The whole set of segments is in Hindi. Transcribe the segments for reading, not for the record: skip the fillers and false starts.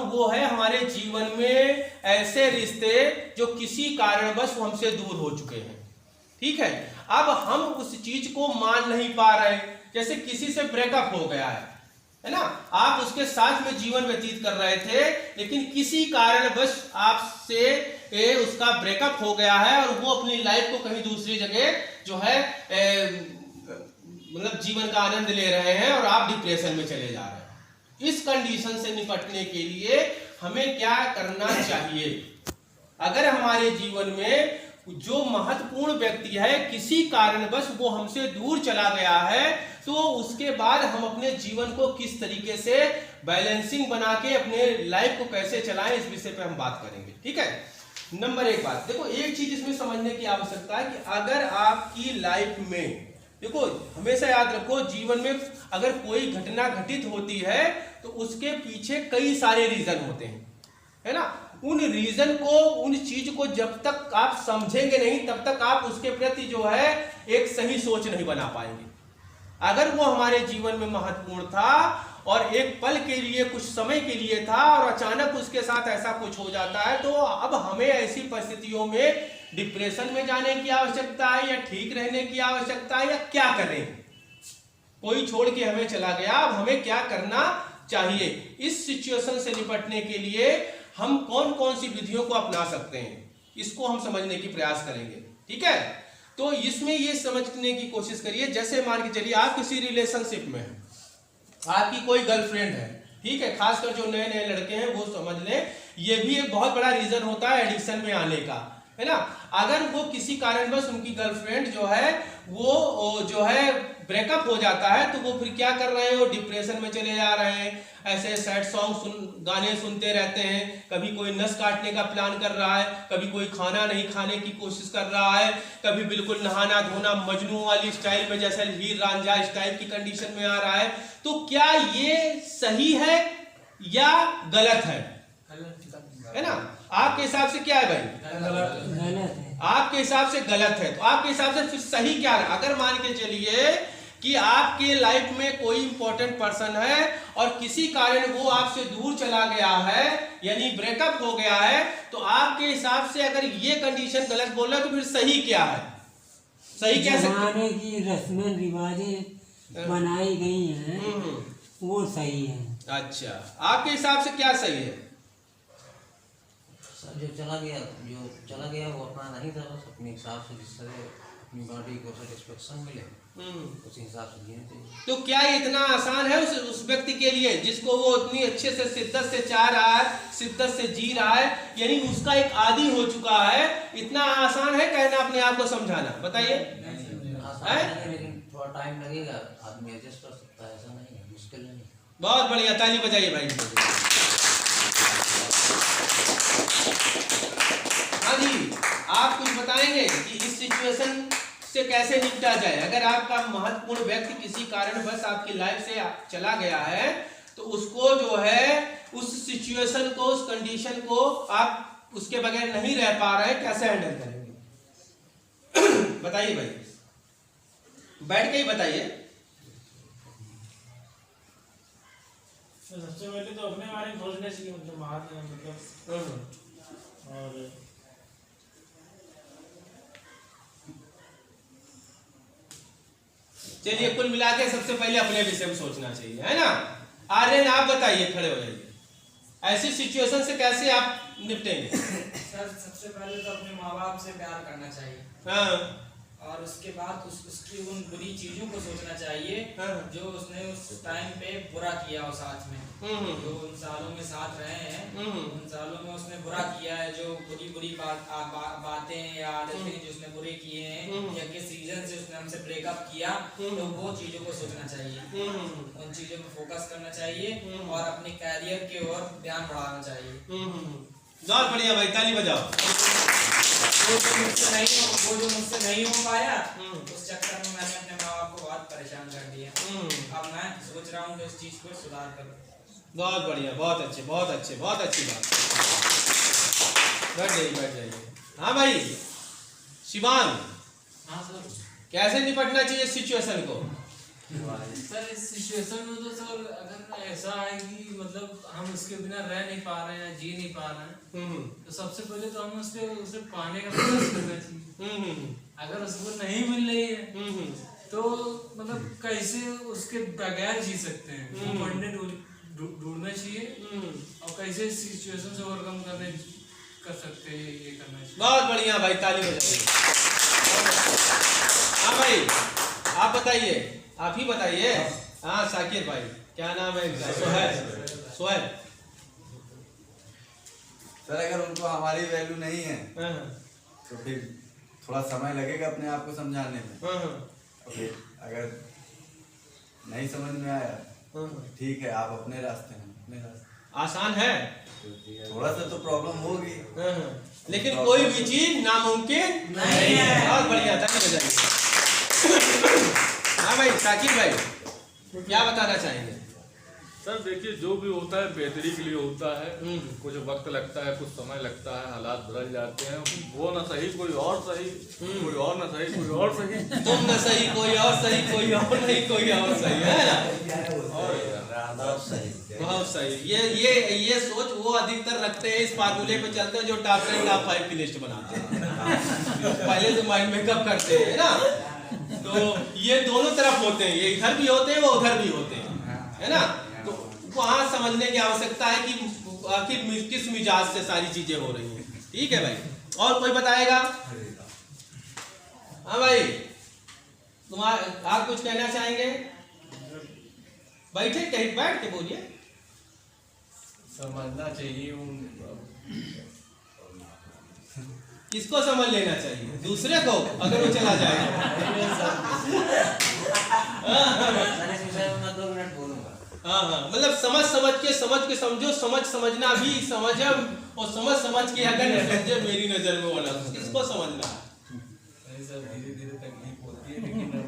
वो है हमारे जीवन में ऐसे रिश्ते जो किसी कारणवश हमसे दूर हो चुके हैं। ठीक है, अब हम उस चीज को मान नहीं पा रहे, जैसे किसी से ब्रेकअप हो गया है ना, आप उसके साथ में जीवन व्यतीत कर रहे थे, लेकिन किसी कारणवश आपसे उसका ब्रेकअप हो गया है और वो अपनी लाइफ को कहीं दूसरी जगह जो है मतलब जीवन का आनंद ले रहे हैं और आप डिप्रेशन में चले जा रहे हैं। इस कंडीशन से निपटने के लिए हमें क्या करना चाहिए? अगर हमारे जीवन में जो महत्वपूर्ण व्यक्ति है किसी कारणवश वो हमसे दूर चला गया है, तो उसके बाद हम अपने जीवन को किस तरीके से बैलेंसिंग बना के अपने लाइफ को कैसे चलाएं, इस विषय पे हम बात करेंगे। ठीक है, नंबर एक बात देखो, एक चीज इसमें समझने की आवश्यकता है कि अगर आपकी लाइफ में, देखो हमेशा याद रखो, जीवन में अगर कोई घटना घटित होती है तो उसके पीछे कई सारे रीजन होते हैं, है ना। उन रीजन को, उन चीज को जब तक आप समझेंगे नहीं तब तक आप उसके प्रति जो है एक सही सोच नहीं बना पाएंगे। अगर वो हमारे जीवन में महत्वपूर्ण था और एक पल के लिए, कुछ समय के लिए था और अचानक उसके साथ ऐसा कुछ हो जाता है, तो अब हमें ऐसी परिस्थितियों में डिप्रेशन में जाने की आवश्यकता है या ठीक रहने की आवश्यकता है, या क्या करें? कोई छोड़ के हमें चला गया, अब हमें क्या करना चाहिए? इस सिचुएशन से निपटने के लिए हम कौन कौन सी विधियों को अपना सकते हैं, इसको हम समझने की प्रयास करेंगे। ठीक है, तो इसमें ये समझने की कोशिश करिए, जैसे मान के चलिए आप किसी रिलेशनशिप में हैं, आपकी कोई गर्लफ्रेंड है, ठीक है, खासकर जो नए नए लड़के हैं वो समझ लें, ये भी एक बहुत बड़ा रीजन होता है एडिक्शन में आने का, है ना। अगर वो किसी कारणवश उनकी गर्लफ्रेंड जो है वो जो है ब्रेकअप हो जाता है, तो वो फिर क्या कर रहे हैं, वो डिप्रेशन में चले जा रहे हैं, ऐसे सैड सॉन्ग गाने सुनते रहते हैं, कभी कोई नस काटने का प्लान कर रहा है, कभी कोई खाना नहीं खाने की कोशिश कर रहा है, कभी बिल्कुल नहाना धोना मजनू वाली स्टाइल में, जैसे हीर रांझा स्टाइल की कंडीशन में आ रहा है। तो क्या ये सही है या गलत है ना? आपके हिसाब से क्या है भाई? गलत है। आपके हिसाब से गलत है, तो आपके हिसाब से फिर सही क्या है? अगर मान के चलिए कि आपके लाइफ में कोई इंपॉर्टेंट पर्सन है और किसी कारण वो आपसे दूर चला गया है, यानी ब्रेकअप हो गया है, तो आपके हिसाब से अगर ये कंडीशन गलत बोल रहा है तो फिर सही क्या है? सही क्या जमाने की रस्में रिवाजें बनाई गई हैं वो सही है। अच्छा, आपके हिसाब से क्या सही है? जो चला गया वो अपना नहीं था, बस अपने हिसाब से जिस तरह अपनी बॉडी को सेटिस्फेक्शन मिले उस हिसाब से जीना चाहिए। तो क्या ये इतना आसान है उस व्यक्ति के लिए जिसको वो इतनी अच्छे से शिद्दत से चाह रहा है, शिद्दत से जी रहा है, यानी उसका एक आदी हो चुका है, इतना आसान है कहना अपने आप को समझाना? बताइए। लेकिन थोड़ा टाइम लगेगा, आदमी एडजस्ट कर सकता है, ऐसा नहीं है, मुश्किल नहीं। बहुत बढ़िया, ताली बजाइए भाई। हाँ जी, आप कुछ बताएंगे कि इस सिचुएशन से कैसे निपटा जाए? अगर आपका महत्वपूर्ण व्यक्ति किसी कारणवश आपकी लाइफ से चला गया है, तो उसको जो है उस सिचुएशन को, उस कंडीशन को आप उसके बगैर नहीं रह पा रहे, कैसे हैंडल करेंगे? बताइए भाई, बैठ के ही बताइए। सबसे पहले तो अपने बारे में सोचने चाहिए, मतलब और चलिए, कुल मिला के सबसे पहले अपने विषय में सोचना चाहिए, है ना। आर्यन आप बताइए, खड़े हो जाइए, ऐसी सिचुएशन से कैसे आप निपटेंगे? सर, सबसे पहले तो अपने माँ बाप से प्यार करना चाहिए। हाँ। और उसके बाद उसकी उन बुरी चीजों को सोचना चाहिए जो उसने उस टाइम पे बुरा किया हो साथ में, जो उन सालों में साथ रहे हैं, उन सालों में उसने बुरा किया है, जो बुरी बातें या आदतें जो उसने बुरे किए हैं या किस रीजन से उसने हमसे ब्रेकअप किया, तो वो चीजों को सोचना चाहिए, उन चीजों पर फोकस करना चाहिए और अपने कैरियर की ओर ध्यान बढ़ाना चाहिए। बहुत बढ़िया भाई, ताली बजाओ। वो जो मुझसे नहीं हो पाया, उस चक्कर में मैंने अपने माँ बाप को बहुत परेशान कर दिया। अब मैं सोच रहा हूँ कि इस चीज को सुधार करूँ। बहुत बढ़िया, बहुत अच्छे, बहुत अच्छे, बहुत अच्छी बात। बैठ जाइए, बैठ जाइए। हाँ भाई शिवांग। हाँ सर। कैसे निपटना चाहिए सिचुएशन को? सर इस सिचुएशन में तो सर अगर ऐसा है कि मतलब हम उसके बिना रह नहीं पा रहे हैं, जी नहीं पा रहे हैं, तो सबसे पहले तो हमें उसे पाने का प्रयास करना चाहिए। अगर उसको नहीं मिल रही है तो मतलब कैसे उसके बगैर जी सकते हैं, वो वनडे ढूंढना चाहिए और कैसे सिचुएशन से ओवरकम कर सकते हैं, ये करना चाहिए। बहुत बढ़िया भाई, ताली बजाइए। हाँ भाई, आप बताइए, आप ही बताइए। हाँ शाकिर भाई, क्या नाम है? सोहेल। सर अगर उनको हमारी वैल्यू नहीं है हाँ, तो फिर थोड़ा समय लगेगा अपने आप को समझाने में। हाँ, और फिर अगर नहीं समझ में आया हाँ। ठीक है, आप अपने रास्ते हैं, अपने रास्ते। आसान है, थोड़ा सा तो प्रॉब्लम होगी, हाँ, लेकिन कोई भी चीज नामुमकिन नहीं है। बहुत बढ़िया, ताली बजाइए। हाँ भाई शाकिर भाई, क्या बताना चाहेंगे? सर देखिए, जो भी होता है बेहतरी के लिए होता है। कुछ वक्त लगता है, कुछ समय लगता है, हालात बदल जाते हैं। वो ना सही कोई और सही, कोई और ना सही कोई और सही, तुम न सही कोई और सही, कोई और नहीं कोई और सही है ना। बहुत सही। ये सोच वो अधिकतर रखते हैं, इस फार्मूले पे चलते हैं जो टॉप 10 टॉप 5 की लिस्ट बनाते हैं। पहले से माइंड मेकअप करते हैं ना, तो ये दोनों तरफ होते हैं, ये इधर भी होते हैं, वो उधर भी होते हैं, है ना। तो वहाँ समझने की आवश्यकता है कि आखिर किस मिजाज से सारी चीजें हो रही हैं। ठीक है भाई, और कोई बताएगा? हाँ भाई, आप कुछ कहना चाहेंगे? बैठे, कहीं बैठ के बोलिए। समझना चाहिए। किसको समझ लेना चाहिए? दूसरे को, अगर वो चला जाए। हाँ हाँ, मतलब समझ के समझो, समझना भी समझम, और समझ के अगर न समझे मेरी नजर में वाला, किसको समझना है?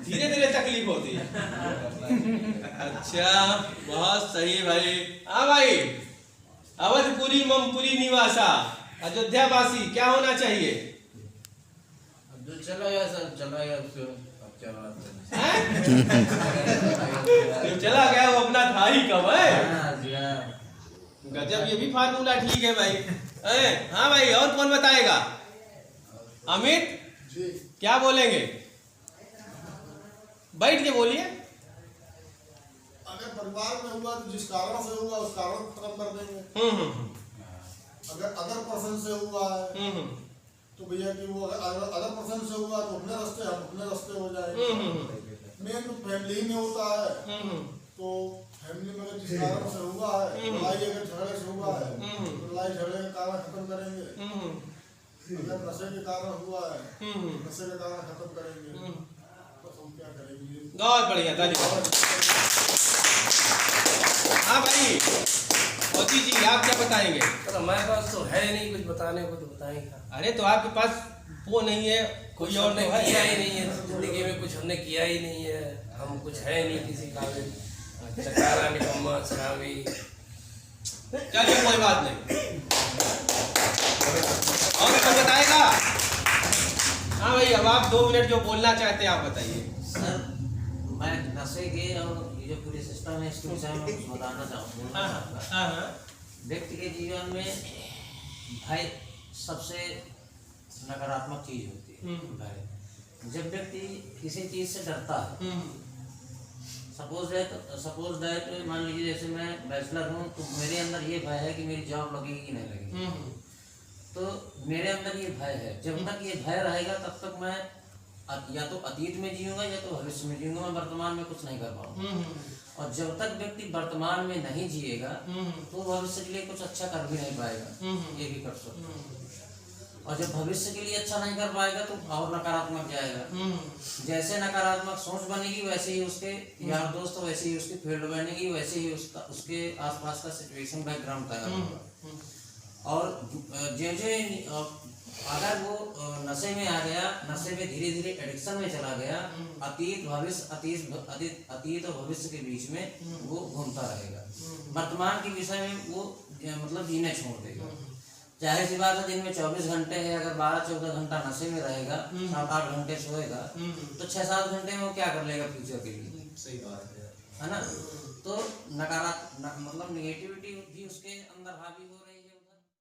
धीरे धीरे तकलीफ होती है। अच्छा, बहुत सही भाई। हाँ भाई, अवधपुरी ममपुरी निवासा अयोध्यावासी क्या होना चाहिए? जो चला गया सर, चला गया, उसको अब क्या बात करनी। हैं? जो चला गया वो अपना था ही कब है। गजब, ये भी फार्मूला ठीक है भाई। हाँ भाई, और कौन बताएगा? अमित क्या बोलेंगे? बैठ के बोलिए। अगर परिवार में हुआ तो जिस कारण से हुआ उस कारण को खत्म कर देंगे। अगर अदर पर्सन से हुआ है तो भैया कि वो अगर अदर पर्सन से हुआ तो अपने रास्ते, हम अपने रास्ते हो जाएंगे। मेन तो फैमिली में होता है, तो फैमिली में अगर जिस कारण से हुआ है, लड़ाई अगर झगड़े से हुआ है तो लड़ाई झगड़े के कारण खत्म करेंगे। अगर नशे के कारण हुआ है, नशे के कारण खत्म करेंगे। तो हम क्या करेंगे? बहुत बढ़िया, धन्यवाद। हाँ भाई, मोदी जी आप क्या बताएंगे? तो हमारे पास तो है नहीं कुछ बताने को, तो बताएंगे। अरे तो आपके पास वो नहीं है, कोई और हमने तो है? किया ही नहीं है जिंदगी में, कुछ हमने किया ही नहीं है। हम कुछ है नहीं किसी काबिल, चकारा निकम्मा शराबी। चलिए कोई बात नहीं, और कोई बताएगा? हाँ भाई, अब आप 2 मिनट जो बोलना चाहते हैं आप बताइए। सर मैं नशे के और ये जो पूरे सिस्टम है इसके विषय में कुछ बताना चाहूँगा। व्यक्ति के जीवन में भय सबसे नकारात्मक चीज होती है। भय, जब व्यक्ति किसी चीज से डरता है, सपोज दैट मान लीजिए जैसे मैं बैचलर हूँ तो मेरे अंदर ये भय है कि मेरी जॉब लगेगी कि नहीं लगेगी। तो मेरे अंदर ये भय है, जब तक ये भय रहेगा तब तक मैं या तो अतीत में जीऊंगा या तो भविष्य में जीऊंगा, मैं वर्तमान में कुछ नहीं कर पाऊंगा। और जब तक व्यक्ति वर्तमान में नहीं जिएगा तो भविष्य के लिए कुछ अच्छा कर भी नहीं पाएगा, ये भी कर सकता। और जब भविष्य के लिए अच्छा नहीं कर पाएगा तो और नकारात्मक जाएगा। जैसे नकारात्मक सोच बनेगी वैसे ही उसके यार दोस्त, वैसे ही उसकी फील्ड बनेगी, वैसे ही उसके आसपास का सिचुएशन बैकग्राउंड तैयार होगा। और अगर वो नशे में आ गया, नशे में धीरे धीरे एडिक्शन में चला गया, अतीत और भविष्य के बीच में वो घूमता रहेगा। वर्तमान के विषय में वो मतलब जीने छोड़ देगा। चाहे सी बात है दिन में 24 घंटे है, अगर 12-14 घंटा नशे में रहेगा, 7-8 घंटे सोएगा, तो 6-7 घंटे में वो क्या कर लेगा फ्यूचर के लिए? सही बात है ना। तो नकारात्मक मतलब निगेटिविटी भी उसके अंदर हावी हो रही है।